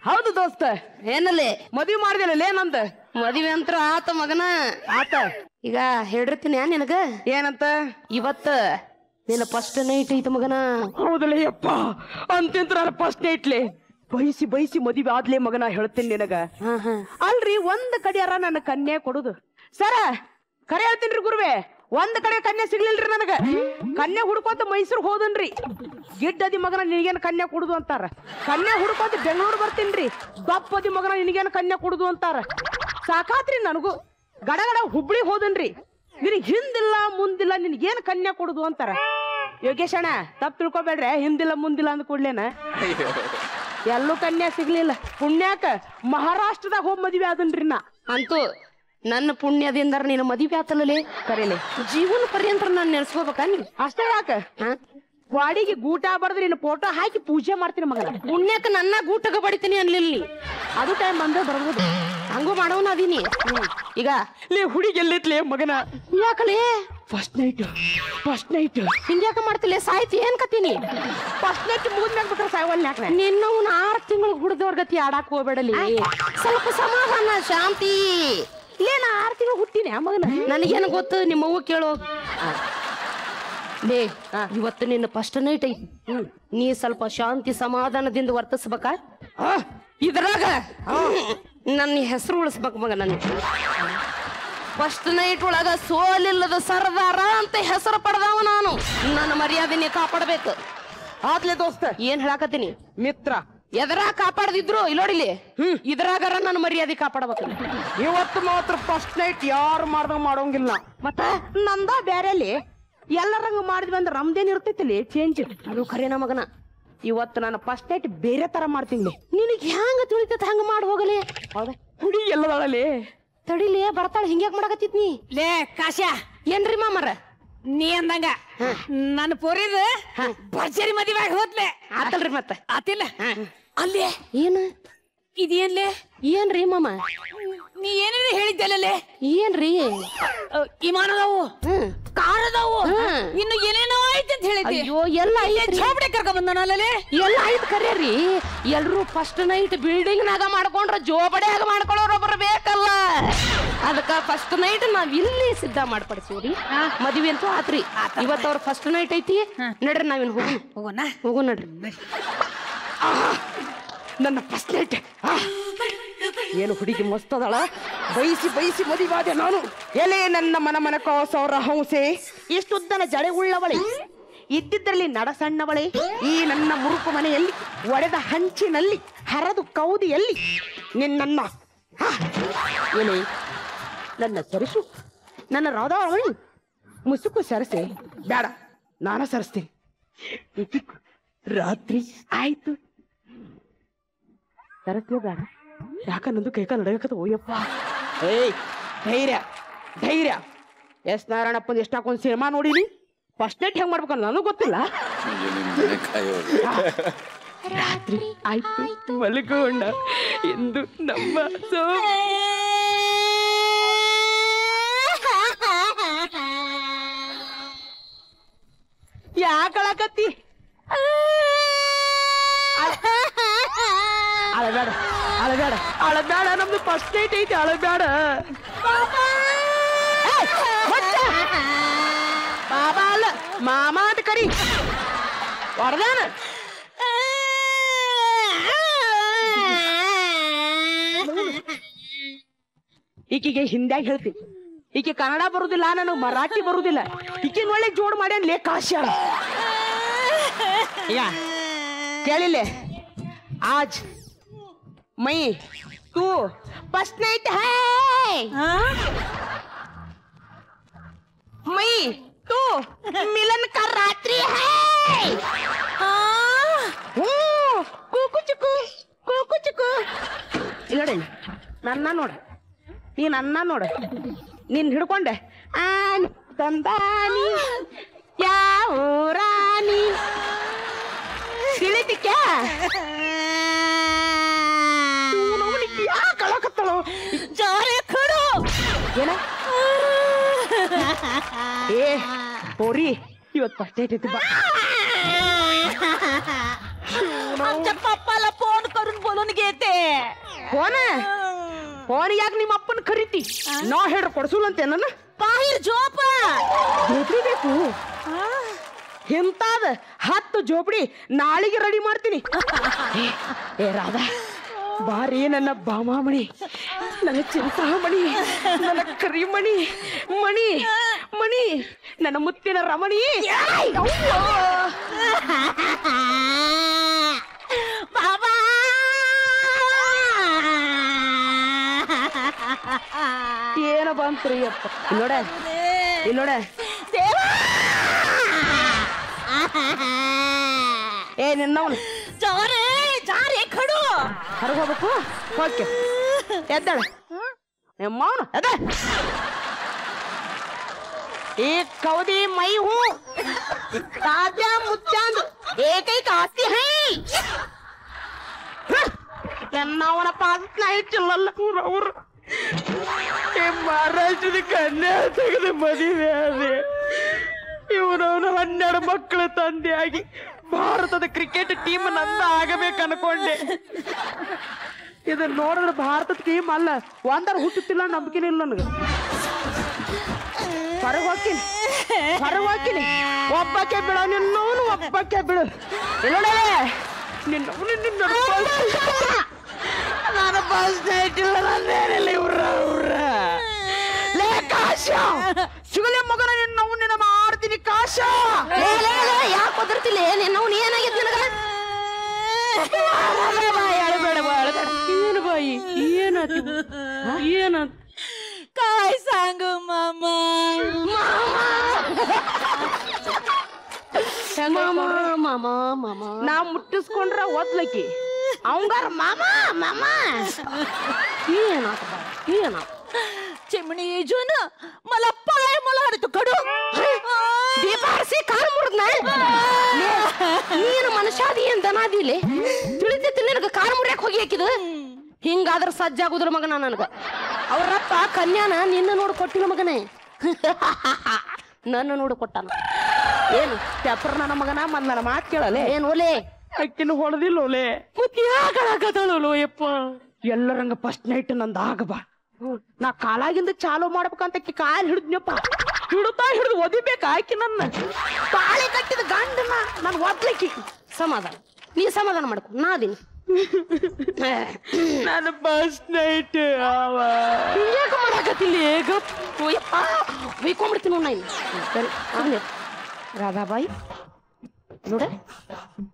ಹೌದು ದೋಸ್ತ, ಏನಲ್ಲಿ ಮದ್ವಿ ಮಾಡಿದಿಲ್ಲ ಏನಂತ? ಮದುವೆ ಅಂತ ಆತ ಮಗನ ಆತ. ಈಗ ಹೇಳಿರ್ತೀನಿ ನಿನಗ ಏನಂತ? ಇವತ್ತ ನಿನ್ನ ಫಸ್ಟ್ ನೈಟ್ ಐತ ಮಗನ. ಹೌದಲ್ಲ ಯಪ್ಪ, ಅಂತಿಂತ ಫಸ್ಟ್ ನೈಟ್ಲಿ ಬಯಸಿ ಬಯಸಿ ಮದುವೆ ಆದ್ಲೇ ಮಗನ. ಹೇಳ್ತೀನಿ ನಿನಗ. ಅಲ್ರಿ, ಒಂದ್ ಕಡೆಯಾರ ನನ್ನ ಕನ್ಯೆ ಕೊಡುದು. ಸರ ಕರೆ ಹೇಳ್ತೀನ್ರಿ ಗುರುವೆ, ಒಂದ್ ಕಡೆ ಕನ್ಯೆ ಸಿಗ್ಲಿಲ್ರಿ ನನಗ. ಕನ್ಯೆ ಹುಡ್ಕೋತ ಮೈಸೂರ್ ಹೋದನ್ರಿ. ಗಿಡ್ಡದಿ ಮಗನ ನಿನಗೇನು ಕನ್ಯೆ ಕೊಡುದು ಅಂತಾರ. ಕನ್ಯೆ ಹುಡ್ಕೋತ ಬೆಂಗಳೂರು ಬರ್ತೀನ್ರಿ. ದಪ್ಪದಿ ಮಗನ ನಿನಗೇನು ಕನ್ಯೆ ಕೊಡುದು ಅಂತಾರ. ಸಾಕಾತ್ರಿ ನನಗೂ. ಗಡಗಡ ಹುಬ್ಳಿ ಹೋದನ್ರಿ. ನಿನಗ್ ಹಿಂದಿಲ್ಲ ಮುಂದಿಲ್ಲ, ನಿನ್ಗೇನು ಕನ್ಯೆ ಕೊಡುದು ಅಂತಾರ. ಯೋಗೇಶ್ ಅಣ್ಣ ತಪ್ಪು ತಿಳ್ಕೊಬೇಡ್ರೆ, ಹಿಂದಿಲ್ಲ ಮುಂದಿಲ್ಲ ಅಂದ ಕೂಡ್ಲೇನ ಎಲ್ಲೂ ಕನ್ಯೆ ಸಿಗ್ಲಿಲ್ಲ. ಪುಣ್ಯಾಕ ಮಹಾರಾಷ್ಟ್ರದಾಗ ಹೋಗಿ ಮದ್ವೆ ಆದನ್ರಿ ನಾ. ಅಂತೂ ನನ್ನ ಪುಣ್ಯದಿಂದ ನೀನು ಮದುವೆ ಆತಲೇ ಕರೀಲಿ. ಜೀವನ ಪರ್ಯಂತ ನಾನು ನೆನ್ಸ್ಕೋಬೇಕ ನೀ. ಅಷ್ಟೇ ಯಾಕ, ವಾಡಿಗೆ ಗೂಟ ಬಡದ್ರಿ ನಿನ್ನ ಫೋಟೋ ಹಾಕಿ ಪೂಜೆ ಮಾಡ್ತೀನಿ ಮಗನ. ಪುಣ್ಯಕ ನನ್ನ ಗೂಟಗ ಬಡಿತೀನಿ ಅನ್ಲಿಲ್ಲ. ಅದು ಟೈಮ್ ಬಂದ ಬರ್ಬೋದು. ಹಂಗೂ ಮಾಡೋನ ಅದೀನಿ. ಈಗ ಲೇ ಹುಡುಗಿ ಎಲ್ಲಿತ್ಲೇ ಮಗನ? ಯಾಕಲೇ ಫಸ್ಟ್ ನೈಟ್ ಹಿಂಗ್ಯಾಕ ಮಾಡ್ತಿಲ್ಲ? ಸಾಯ್ತಿ ಏನ್ ಕತ್ತೀನಿ? ಫಸ್ಟ್ ನೈಟ್ ಮುಗಿದ್ಮ್ಯಾಗ ಬಿಟ್ರೆ ಸಾಯವಲ್ ಯಾಕೆ? ನಿನ್ನವನ್ 6 ತಿಂಗಳು ಹುಡ್ದವ್ರ ಗತಿ ಆಡಾಕ್ ಹೋಗ್ಬೇಡಲಿ. ಸ್ವಲ್ಪ ಸಮಾಧಾನ ಶಾಂತಿ. ಇಲ್ಲೇ ನಾ 6 ತಿಂಗಳು ಹುಟ್ಟಿನಿ ಆ ಮಗನ. ನನಗೇನು ಗೊತ್ತು, ನಿಮ್ಮವ್ವ ಕೇಳೋ. ಲೇ ಇವತ್ತು ನಿನ್ನ ಫಸ್ಟ್ ನೈಟ್ ಐತಿ. ನೀ ಸ್ವಲ್ಪ ಶಾಂತಿ ಸಮಾಧಾನದಿಂದ ವರ್ತಿಸ್ಬೇಕ. ಇದ್ರಾಗ ನನ್ನ ಹೆಸರು ಉಳಿಸ್ಬೇಕು ಮಗ. ನನ್ ಫಸ್ಟ್ ನೈಟ್ ಒಳಗ ಸೋಲಿಲ್ಲದ ಸರ್ದಾರ ಅಂತ ಹೆಸರು ಪಡೆದವ ನಾನು. ನನ್ನ ಮರ್ಯಾದೆ ನೀ ಕಾಪಾಡ್ಬೇಕು. ಆತ್ಲೆ ದೋಸ್ತ, ಏನ್ ಹೇಳಾಕತ್ತೀನಿ? ಮಿತ್ರ ಎದರ ಕಾಪಾಡದಿದ್ರು ಇಲ್ಲೋಡಿಲಿ, ಇದ್ರಾಗಾರ ನನ್ನ ಮರ್ಯಾದೆ ಕಾಪಾಡಬೇಕು. ಇವತ್ತು ಮಾತ್ರ ಫಸ್ಟ್ ನೈಟ್ ಯಾರು ಮಾಡ್ದಂಗ ಮಾಡೋಂಗಿಲ್ಲ. ಮತ್ತ ನಂದ ಬೇರೆಲಿ ಎಲ್ಲರಂಗ ಮಾಡಿದ್ವಿ ಅಂದ್ರೆ ನಮ್ದೇನ್ ಇರ್ತೈತಿಲಿ ಚೇಂಜ್. ಅದು ಖರೇನ ಮಗನ. ಇವತ್ತು ನಾನು ಫಸ್ಟ್ ನೈಟ್ ಬೇರೆ ತರ ಮಾಡ್ತೀನಿ. ನಿನಗ್ ಹೆಂಗ ತಿಳಿತೈತಿ ಹಂಗ ಮಾಡಿ ಹೋಗಲಿ. ಹೌದಾ? ಹುಡುಗಿ ಎಲ್ಲದಾಳಲ್ಲಿ? ತಡಿಲಿ, ಬರ್ತಾಳ. ಹಿಂಗ್ಯಾಕ್ ಮಾಡಕತ್ತಿತ್ ನೀ? ಲೇ ಕಾಶ, ಏನ್ರಿ ಮಾಮರ ನೀ ಅಂದಂಗ ನನ್ನ ಪೋರಿದ ಭರ್ಜರಿ ಮದುವೆ ಹೋದ್ಲೆ ಆತಲ್ರಿ. ಮತ್ತ ಆತಿಲ್ಲ ಅಲ್ಲೇ ಏನ್ ಇದೇನ್ಲೇ? ಏನ್ರಿ ಮಾಮ? ನೀ ಏನೇನು ಹೇಳಿದ್ದಲ್ಲೇ? ಏನ್ರಿ? ವಿಮಾನದವು, ಕಾರದವು, ಇನ್ನು ಏನೇನೋ ಆಯ್ತು ಅಂತ ಹೇಳಿದ್ದೆ. ಅಯ್ಯೋ, ಎಲ್ಲ ಛಾಪಡೆ ಕರ್ಕೊಂಡ್ ಬಂದನಲ್ಲೇ. ಎಲ್ಲ ಆಯ್ತು ಕರ್ಯರಿ. ಎಲ್ರು ಫಸ್ಟ್ ನೈಟ್ ಬಿಲ್ಡಿಂಗ್ ನಾಗ ಮಾಡ್ಕೊಂಡ್ರ ಜೋಬಡಿಯಾಗ ಮಾಡ್ಕೊಳ್ಳೋರೊಬ್ಬರು ಬೇಕಲ್ಲ. ಅದಕ್ಕ ಫಸ್ಟ್ ನೈಟ್ ನಾವ್ ಇಲ್ಲಿ ಸಿದ್ಧ ಮಾಡ್ಪಡಿಸೀವ್ರಿ. ಮದ್ವಿ ಅಂತೂ ಆತ್ರಿ. ಇವತ್ತು ಅವ್ರ ಫಸ್ಟ್ ನೈಟ್ ಐತಿ. ನಡ್ರಿ ನಾವಿನ್ ಹೋಗು ನಡ್ರಿ. ನನ್ನ ಫಸ್ಟ್ ನೈಟ್ ಏನು ಹುಡುಗಿ ಮಸ್ತ್ ಅದಳ. ಬಯಸಿ ಬಯಸಿ ಮದುವಾದೆ ನಾನು. ಎಲೆ ನನ್ನ ಮನ ಕೋಸವರ ಹಂಸೆ, ಇಷ್ಟುದ್ದನ ಜಡೆ ಉಳ್ಳವಳೆ, ಇದ್ದಿದ್ರಲ್ಲಿ ನಡಸಣ್ಣವಳೆ. ಈ ನನ್ನ ಮುರುಕು ಮನೆಯಲ್ಲಿ ಒಡೆದ ಹಂಚಿನಲ್ಲಿ ಹರದು ಕೌದಿಯಲ್ಲಿ ನಿನ್ನ ಎಲೆ ನನ್ನ ಸರಸು, ನನ್ನ ರಾಧಾವಳಿ ಮುಸುಕು ಸರಸೆ. ಬೇಡ, ನಾನ ಸರಿಸ್ತೀನಿ. ರಾತ್ರಿ ಆಯ್ತು ಸರಸ್ಲೇ ಬೇಡ. ಯಾಕ ನಂದು ಕೈಕಾಲ ನಡಗಕತ್ತ. ಓಯಪ್ಪ, ಏಯ್ ಧೈರ್ಯ ಧೈರ್ಯ. ಎಸ್ ನಾರಾಯಣಪ್ಪಂದು ಎಷ್ಟಾಕೊಂದು ಸಿನಿಮಾ ನೋಡಿನಿ. ಫಸ್ಟ್ ನೈಟ್ ಹೆಂಗ್ ಮಾಡ್ಬೇಕಂತ ನನಗೂ ಗೊತ್ತಿಲ್ಲ. ರಾತ್ರಿ ಆಯ್ತು ಮಲಗೋಣ ಎಂದು ನಮ್ಮ ಯಾಕಳಕತ್ತಿ? ಅಳಬೇಡ ಅಳಬೇಡ ಅಳಬೇಡ, ನಮ್ದು ಫಸ್ಟ್ ನೈಟ್ ಐತಿ. ಅಳಬೇಡ ಬಾಬಾ ಅಲ್ಲ ಮಾಮ ಅಂತ ಕರಿ. ಹೊರದಾನ ಈಕಿಗೆ ಹಿಂದ್ಯಾಗ ಹೇಳ್ತೀನಿ. ಈಕೆ ಕನ್ನಡ ಬರುದಿಲ್ಲ, ನನಗೆ ಮರಾಠಿ ಬರುದಿಲ್ಲ. ಈಕೆ ಒಳ್ಳೆ ಜೋಡ್ ಮಾಡ್ಯಾನ ಲೇ ಕಾಶ್ಯಾಳ. ಕೇಳಿಲ್ಲ? आज मैं तू फर्स्ट नाइट है, मैं तू मिलन का रात्रि है. ಕೂಕು ಚುಕು ನೋಡಿ, ನನ್ನ ನೋಡ, ನೀ ನನ್ನ ನೋಡ, ನೀನ್ ಹಿಡ್ಕೊಂಡೆ ತಂದಾನಿ ಯಾವ ರಾಣಿ ತಿಳಿತಿಕ್ಕ ಕಳಕತ್ತಳು ಜಾರೆ ಕಡು ಏನ. ಪೋರಿ ಇವತ್ತು ಫಸ್ಟ್ ನೈಟ್ ಐತಿ ಬಾ आमच्या पप्पाला फोन करून बोलून घेते फोन फोन ಯಾಕೆ ನಿಮ್ಮ ಅಪ್ಪನ ಕರೀತಿ ನಾ ಹೇಳ್ರ ಕೊಡ್ಸುಲ್ ಅಂತೆ ನನ್ನ बाहेर झोप ಜೋಪಡಿ ಬೇಕು ಎಂತಾದ 10 ಜೋಪಡಿ ನಾಳೆಗೆ ರೆಡಿ ಮಾಡ್ತೀನಿ ಏ ರಾಧಾ ಬಾರಿ ನನ್ನ ಬಾಮಾಮಣಿ ನನ್ನ ಚಿಂತಾಮಣಿ ನನ್ನ ಕರಿಮಣಿ ಮಣಿ ಮಣಿ ನನ್ನ ಮುತ್ತಿನ ರಮಣಿ बाबा ಏನ ಬಂತ್ರಿ ಅಪ್ಪ ನೋಡ ನೋಡ ಏ ನಿನ್ನವನು ಜಾರೆ ಜಾರೆ ಖಡು ಹೊರಗೆ ಹೋಗ್ಬೇಕು ಓಕೆ ಎದ್ದಾಳ ನಿಮ್ಮವನು ಎದ एक कौदी मई हूँ ताजा मुच्चांद एक ही आती है ಎನ್ನವನ ಪಾದ ಚಿಲ್ಲಲ್ಲ ಅವ್ರು ಮಹಾರಾಷ್ಟ್ರದ ಕನ್ಯಾ ತೆಗೆದ ಮದುವೆ ಅದೇ ಇವನವನು 12 ಮಕ್ಕಳ ತಂದೆಯಾಗಿ ಭಾರತದ ಕ್ರಿಕೆಟ್ ಟೀಮ್ ನಂದ ಆಗಬೇಕು ಅನ್ಕೊಂಡೆ ಇದನ್ನ ನೋಡಿದ್ರೆ ಭಾರತದ ಟೀಮ್ ಅಲ್ಲ ಒಂದರ ಹುಟ್ಟುತ್ತಿಲ್ಲ ನಂಬಿಕೆನೇ ಇಲ್ಲ ನನಗೆ ಹೊರಗೆ ಹೋಗ್ತೀನಿ ಒಬ್ಬಕ್ಕೆ ಬಿಡೋ ನಿನ್ನವನು ಒಬ್ಬಕ್ಕೆ ಬಿಡು ಇಲ್ಲ ನಾನು ಬಸ್ ಇಟ್ಟಿಲ್ಲ ನಾನೇನಿಲ್ಲ ಇವ್ರ ಲೇ ಕಾಶ ಸಿಗಲೇ ಮಗನ ನಿನ್ನವು ನಿನ್ನ ಮಾಡ್ತೀನಿ ಕಾಶ ಯಾಕೆ ಒದರ್ತಿಲ್ಲ ನಿನ್ನವ್ನು ಏನಾಗಿತ್ತು ನನಗ ಅಳಬೇಡ ಏನು ಬಾಯಿ ಏನಾತ काय सांगू मामा ನಾ ಮುಟ್ಟಿಸ್ಕೊಂಡ್ರ ಓದ್ಲಕ್ಕಿ ಅವಂಗಾರ ಮಾಮ ಮಾಮ ಏನಾತ चिमणी जून मला पाय मला तू कडू ದೀಪಾರಿಸಿ ಕಾಲು ಮುರಿದ್ನ ನೀನು ಮನುಷ್ಯಾದಿ ಏನ್ ದನಾದಿಲೆ ತಿಳಿತೈತಿ ನಿನಗ ಕಾಲು ಮುರಿಯಕ್ ಹೋಗಿ ಹಾಕಿದ ಹಿಂಗಾದ್ರ ಸಜ್ಜಾಗುದ್ರ ಮಗನ ನನಗ ಅವ್ರಪ್ಪ ಕನ್ಯಾನ ನಿನ್ನ ನೋಡಿ ಕೊಟ್ಟಿಲ್ಲ ಮಗನೇ ನನ್ನ ನೋಡಿ ಕೊಟ್ಟಾನ ಏನು ಚಪ್ರ ನನ್ನ ಮಗನ ಮತ್ ನನ್ನ ಮಾತು ಕೇಳಲೆ ಏನ್ ಒಲೆ ಅಕ್ಕಿನ ಹೊಡೆದಿಲ್ಲ ಒಲೆ ಮತ್ತೆ ಯಾಕಳಕದಳು ಯಪ್ಪ ಎಲ್ಲರಂಗ ಫಸ್ಟ್ ನೈಟ್ ನಂದು ಆಗಬಾ ನಾ ಕಾಲಾಗಿಂದ ಚಾಲು ಮಾಡ್ಬೇಕಂತ ಕಾಲ್ ಹಿಡಿದ್ನಪ್ಪ ಹಿಡಿದು ಒದಿಬೇಕ ಆಕಿ ನನ್ನ ತಾಳಿ ಕಟ್ಟಿದ ಗಂಡನ ನಾನು ಒದ್ಲಿಕ್ಕಿ ಸಮಾಧಾನ ನೀ ಸಮಾಧಾನ ಮಾಡ್ಕೊ ನಾದಿನಿ ನಾನು ಫಸ್ಟ್ ನೈಟ್ ಯಾಕೆ ಮಾಡಾಕತ್ತಿಲ್ಲ ಬೈಕೊಂಡ್ಬಿಡ್ತೀನಿ ನೋಡ್ ನಾನು ಸರಿ ಆಗ್ಲಿ ರಾಧಾಬಾಯಿ ನೋಡ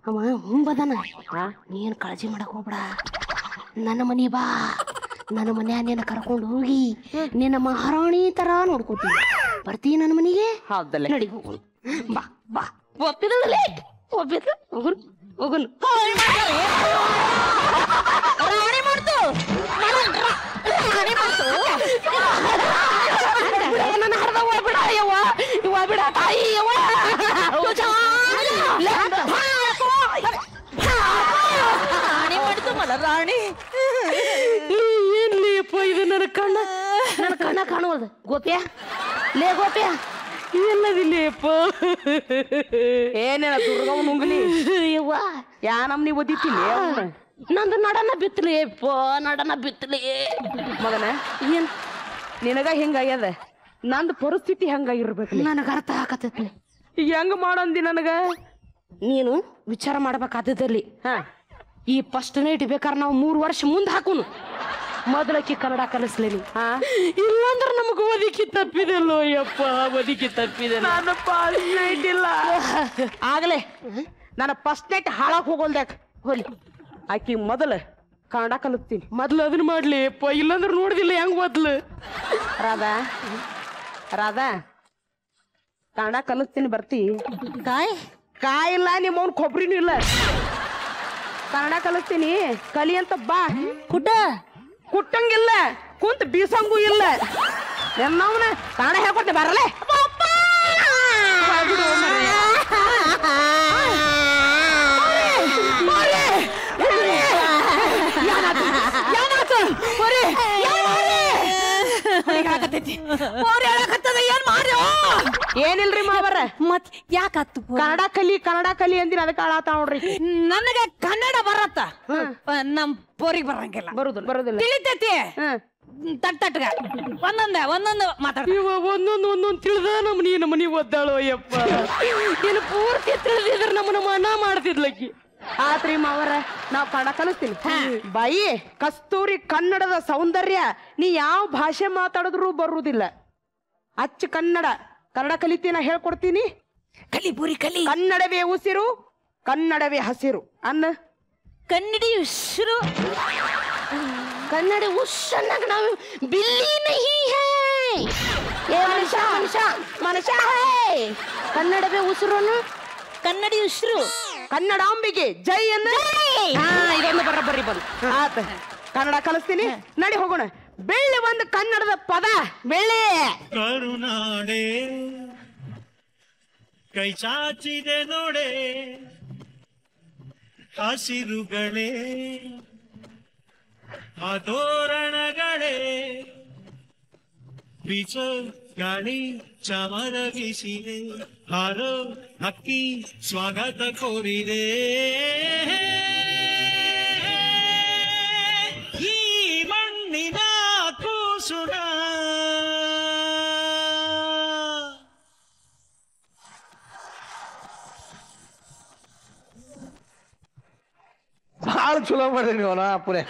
ಅವ ಮುಂಬದನ ನೀನ್ ಕಾಳಜಿ ಮಾಡಕ್ ಹೋಗ್ಬೇಡ ನನ್ನ ಮನಿ ಬಾ ನನ್ನ ಮನ್ಯಾಗ ನಿನ್ನ ಕರ್ಕೊಂಡು ಹೋಗಿ ನಿನ್ನ ಮಹಾರಾಣಿ ತರ ನೋಡ್ಕೊತೀನಿ ಬರ್ತೀ ನನ್ನ ಮನೆಗೆ ಹೌದಲ್ಲ ನಡಿ ಹೋಗುನು ಬಾ ಬಾ ಒಪ್ಪಿದಳೇ ಒಪ್ಪಿದ ಹೋಗುನು ಹೋಗುನು ರಾಣಿ ಮಾಡ್ತು ರಾಣಿ ಮಾಡ್ತು ನನ್ನ ಹರ್ದ ಬಿಡ ಯವ್ವ ಇವ ಬಿಡ ತಾಯಿ ಯವ್ವ ರಾಣಿ ಮಾಡ್ತು ಮಲ ರಾಣಿ ಏನ್ಲಿಯಪ್ಪ ಇದು ನನ್ನ ಕಣ್ಣ ಕಾಣುವುದು ಗೋಪ್ಯ ಲೇ ಗೋಪ್ಯ ಎಲ್ಲದಿಲ್ಲಪ್ಪ ಏನೇನ ದುರ್ಗವ್ ನುಂಗ್ಲಿ ಯವ್ವ ಯಾ ನಮ್ನಿ ಒದಿತಿಲ್ಲ ನಂದು ನಡನ ಬಿತ್ತಲಿ ನಡನ ಬಿತ್ತಲಿ ಮಗನ ಏನ್ ನಿನಗ ಹಿಂಗಾಗ್ಯದ ನಂದು ಪರಿಸ್ಥಿತಿ ಹಂಗಾಗಿರ್ಬೇಕು ನನಗ ಅರ್ಥ ಆಗತೈತಿ ಹೆಂಗ ಮಾಡಂದಿ ನನಗ ನೀನು ವಿಚಾರ ಮಾಡ್ಬೇಕಾದಲ್ಲಿ ಹಾ ಈ ಫಸ್ಟ್ ನೈಟ್ ಬೇಕಾದ್ರೆ ನಾವು 3 ವರ್ಷ ಮುಂದೆ ಹಾಕುನು ಮೊದಲಕ್ಕೆ ಕನ್ನಡ ಕಲಿಸ್ಲೇನಿ ಇಲ್ಲಾಂದ್ರೆ ನಮಗ ಒದಿಕಿ ತಪ್ಪಿದೆಲ್ಲೋ ಯಪ್ಪ ಒದಿಕಿ ತಪ್ಪಿದೆ ನಾನು ಫಸ್ಟ್ ನೈಟ್ ಇಲ್ಲ ಆಗಲೇ ನನ್ನ ಫಸ್ಟ್ ನೈಟ್ ಹಾಳಾಗ್ ಹೋಗೋಲ್ದ್ಯಾಕ ಹೋಲಿ ಆಕಿ ಮೊದಲು ಕನ್ನಡ ಕಲಿಸ್ತೀನಿ ಮೊದ್ಲು ಅದನ್ನ ಮಾಡ್ಲಿ ಯಪ್ಪ ಇಲ್ಲಾಂದ್ರೆ ನೋಡಿದಿಲ್ಲ ಹೆಂಗ್ ಮೊದ್ಲು ರಾಧಾ ಕನ್ನಡ ಕಲಿಸ್ತೀನಿ ಬರ್ತಿ काय ಕಾಯಿಲ್ಲ ನಿಮ್ಮವ್ನ ಕೊಬ್ಬರಿನೂ ಇಲ್ಲ ಕನ್ನಡ ಕಲಿಸ್ತೀನಿ ಕಲಿ ಅಂತ ಬಾ ಕುಟ್ಟಂಗಿಲ್ಲ ಕುಂತ ಬೀಸಂಗೂ ಇಲ್ಲ ಎಲ್ಲವನ ಕನ್ನಡ ಹೇಳ್ಕೊಡ್ತೆ ಬರಲೇ ಏನ್ ಮಾಡ್ಯೋ ಏನಿಲ್ರಿ ಮಾವರ ಮತ್ ಯಾಕತ್ತು ಕನ್ನಡ ಕಲಿ ಅಂದಿನ ಅದಕ್ಕೆ ಆಳಾತ ನೋಡ್ರಿ. ನನಗ ಕನ್ನಡ ಬರತ್ತ ನಮ್ ಪೋರಿಗ್ ಬರಂಗಿಲ್ಲ. ಬರುದಿಲ್ಲ ತಿಳಿತೈತಿ ತಟ್ಟಗ ಒಂದೊಂದು ಮಾತಾಡ. ಒಂದೊಂದು ತಿಳಿದ ನಮ್ಮ ಮನಿ ಒದ್ದಾಳು ಅಯ್ಯಪ್ಪ. ನೀನು ಪೂರ್ತಿ ತಿಳಿದಿದ್ರ ನಮ್ಮನ್ನ ಮನ ಮಾಡ್ತಿದ್ಲಕ್ಕಿ. ಆತ್ರಿ ಮಾವರ ನಾವ್ ಕನ್ನಡ ಕಲಿಸ್ತೀನಿ. ಬಾಯಿ ಕಸ್ತೂರಿ ಕನ್ನಡದ ಸೌಂದರ್ಯ ನೀ ಯಾವ ಭಾಷೆ ಮಾತಾಡಿದ್ರು ಬರುವುದಿಲ್ಲ. ಅಚ್ಚ ಕನ್ನಡ ಕಲಿತೀನ ಹೇಳ್ಕೊಡ್ತೀನಿ. ಕಲಿ ಪೂರಿ ಕಲಿ. ಕನ್ನಡವೇ ಉಸಿರು, ಕನ್ನಡವೇ ಹಸಿರು ಅನ್ನ. ಕನ್ನಡಿ ಉಸಿರು ಕನ್ನಡ ಉಸ್ಸನ್ನಾಗ ನಾವು ಬಿಲ್ಲಿ ನಹಿ ಹೈ ಏ ಮನುಷ್ಯ ಹೈ. ಕನ್ನಡವೇ ಉಸಿರು, ಕನ್ನಡಿ ಉಸಿರು, ಕನ್ನಡಾಂಬಿಗೆ ಜೈ ಅನ್ನ. ಇದೊಂದು ಬರಬರ್ರಿ ಬಂದು ಆತ ಕನ್ನಡ ಕಲಿಸ್ತೀನಿ. ನಡಿ ಹೋಗೋಣ. ಬೆಳ್ಳಿ ಒಂದು ಕನ್ನಡದ ಪದ ಬೆಳ್ಳಿ. ಕರುನಾಡೆ ಕೈ ಚಾಚಿದೆ ನೋಡೆ ಹಸಿರುಗಳೇ ಆತೋರಣಗಳೇ ಬೀಚ ಗಾಳಿ ಚಮರಗಿಸಿದೆ ಹಾರೋ ಹಕ್ಕಿ ಸ್ವಾಗತ ಕೋರಿದೆ ಈ ಮಣ್ಣಿನ ಕೂಸುನ ಭಾಳ ಚಲೋ ಮಾಡ್ರಿ ನೀವು ಅವನ ಅಪ್ಪನೇ.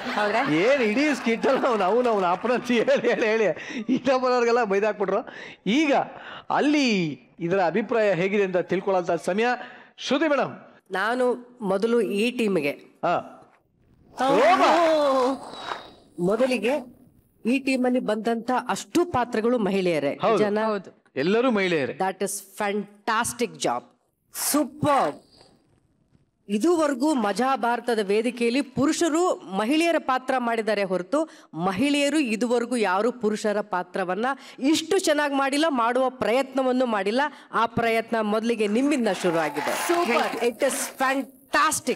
ಏನ್ ಇಡೀ ಸ್ಕಿಟ್ ಅಲ್ಲ ಅವನ ಅಪ್ಪನ ಅಂತ ಹೇಳಿ ಇನ್ನೊಬ್ಬರವ್ರಿಗೆಲ್ಲ ಬೈದಾಕ್ಬಿಟ್ರು. ಈಗ ಅಲ್ಲಿ ಇದರ ಅಭಿಪ್ರಾಯ ಹೇಗಿದೆ ಅಂತ ತಿಳ್ಕೊಳ್ಳೋಂಥ ಸಮಯ. ಶ್ರುತಿ ಮೇಡಮ್, ನಾನು ಮೊದಲು ಈ ಟೀಮ್ಗೆ ಮೊದಲಿಗೆ ಈ ಟೀಮಲ್ಲಿ ಬಂದಂತ ಅಷ್ಟು ಪಾತ್ರಗಳು ಮಹಿಳೆಯರೇ. ಜನ ಎಲ್ಲರೂ ಮಹಿಳೆಯರೇ. That is fantastic job, super. ಇದುವರೆಗೂ ಮಜಾ ಭಾರತದ ವೇದಿಕೆಯಲ್ಲಿ ಪುರುಷರು ಮಹಿಳೆಯರ ಪಾತ್ರ ಮಾಡಿದ್ದಾರೆ ಹೊರತು ಮಹಿಳೆಯರು ಇದುವರೆಗೂ ಯಾರು ಪುರುಷರ ಪಾತ್ರವನ್ನ ಇಷ್ಟು ಚೆನ್ನಾಗಿ ಮಾಡಿಲ್ಲ, ಮಾಡುವ ಪ್ರಯತ್ನವನ್ನು ಮಾಡಿಲ್ಲ. ಆ ಪ್ರಯತ್ನ ಮೊದಲಿಗೆ ನಿಮ್ಮಿಂದ ಶುರು ಆಗಿದೆ. Super, it is fantastic.